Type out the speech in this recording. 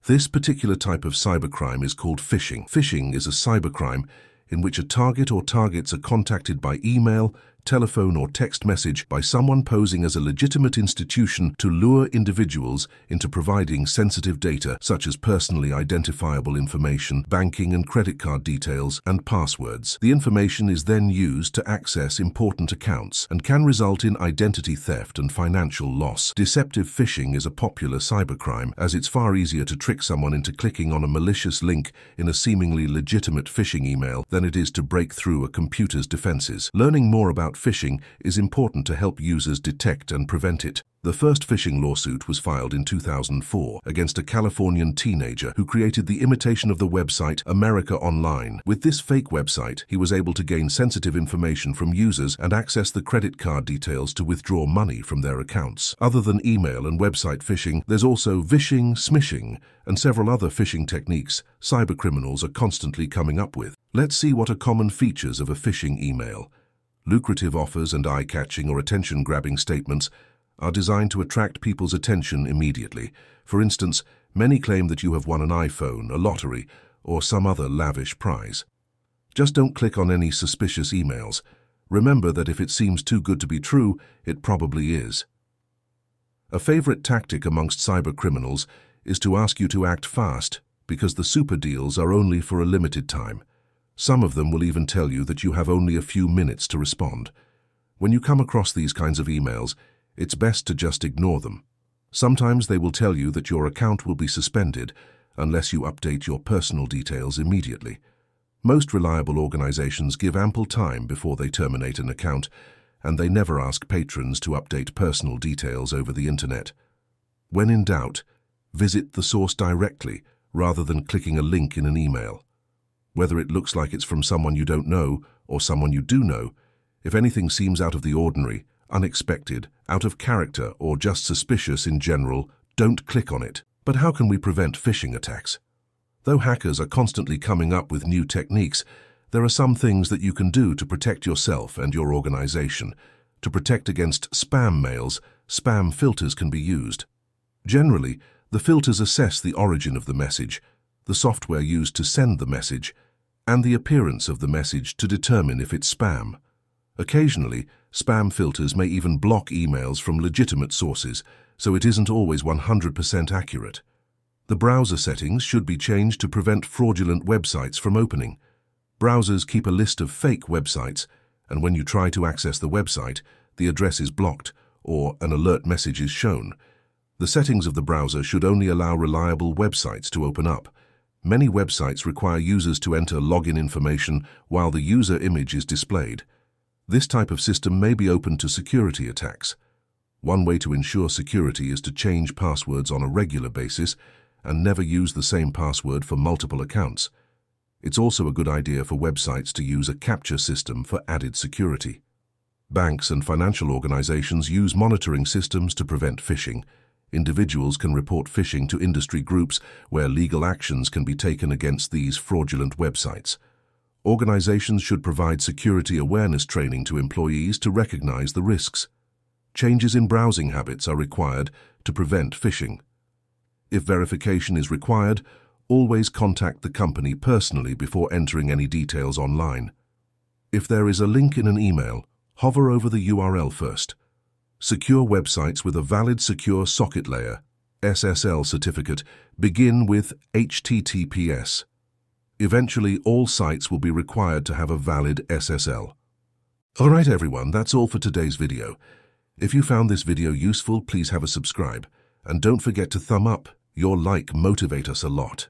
This particular type of cybercrime is called phishing. Phishing is a cybercrime in which a target or targets are contacted by email, telephone or text message by someone posing as a legitimate institution to lure individuals into providing sensitive data such as personally identifiable information, banking and credit card details, and passwords. The information is then used to access important accounts and can result in identity theft and financial loss. Deceptive phishing is a popular cybercrime as it's far easier to trick someone into clicking on a malicious link in a seemingly legitimate phishing email than it is to break through a computer's defenses. Learning more about phishing is important to help users detect and prevent it. The first phishing lawsuit was filed in 2004 against a Californian teenager who created the imitation of the website America Online. With this fake website, he was able to gain sensitive information from users and access the credit card details to withdraw money from their accounts. Other than email and website phishing, there's also vishing, smishing, and several other phishing techniques cybercriminals are constantly coming up with. Let's see what are common features of a phishing email. Lucrative offers and eye-catching or attention-grabbing statements are designed to attract people's attention immediately. For instance, many claim that you have won an iPhone, a lottery, or some other lavish prize. Just don't click on any suspicious emails. Remember that if it seems too good to be true, it probably is. A favorite tactic amongst cybercriminals is to ask you to act fast because the super deals are only for a limited time. Some of them will even tell you that you have only a few minutes to respond. When you come across these kinds of emails, it's best to just ignore them. Sometimes they will tell you that your account will be suspended unless you update your personal details immediately. Most reliable organizations give ample time before they terminate an account, and they never ask patrons to update personal details over the internet. When in doubt, visit the source directly rather than clicking a link in an email. Whether it looks like it's from someone you don't know or someone you do know, if anything seems out of the ordinary, unexpected, out of character, or just suspicious in general, don't click on it. But how can we prevent phishing attacks? Though hackers are constantly coming up with new techniques, there are some things that you can do to protect yourself and your organization. To protect against spam mails, spam filters can be used. Generally, the filters assess the origin of the message, the software used to send the message, and the appearance of the message to determine if it's spam. Occasionally, spam filters may even block emails from legitimate sources, so it isn't always 100% accurate. The browser settings should be changed to prevent fraudulent websites from opening. Browsers keep a list of fake websites, and when you try to access the website, the address is blocked or an alert message is shown. The settings of the browser should only allow reliable websites to open up. Many websites require users to enter login information while the user image is displayed. This type of system may be open to security attacks. One way to ensure security is to change passwords on a regular basis and never use the same password for multiple accounts. It's also a good idea for websites to use a captcha system for added security. Banks and financial organizations use monitoring systems to prevent phishing. Individuals can report phishing to industry groups where legal actions can be taken against these fraudulent websites. Organizations should provide security awareness training to employees to recognize the risks. Changes in browsing habits are required to prevent phishing. If verification is required, always contact the company personally before entering any details online. If there is a link in an email, hover over the URL first. Secure websites with a valid Secure Socket Layer (SSL) certificate begin with HTTPS. Eventually, all sites will be required to have a valid SSL. Alright everyone, that's all for today's video. If you found this video useful, please have a subscribe. And don't forget to thumb up. Your like motivates us a lot.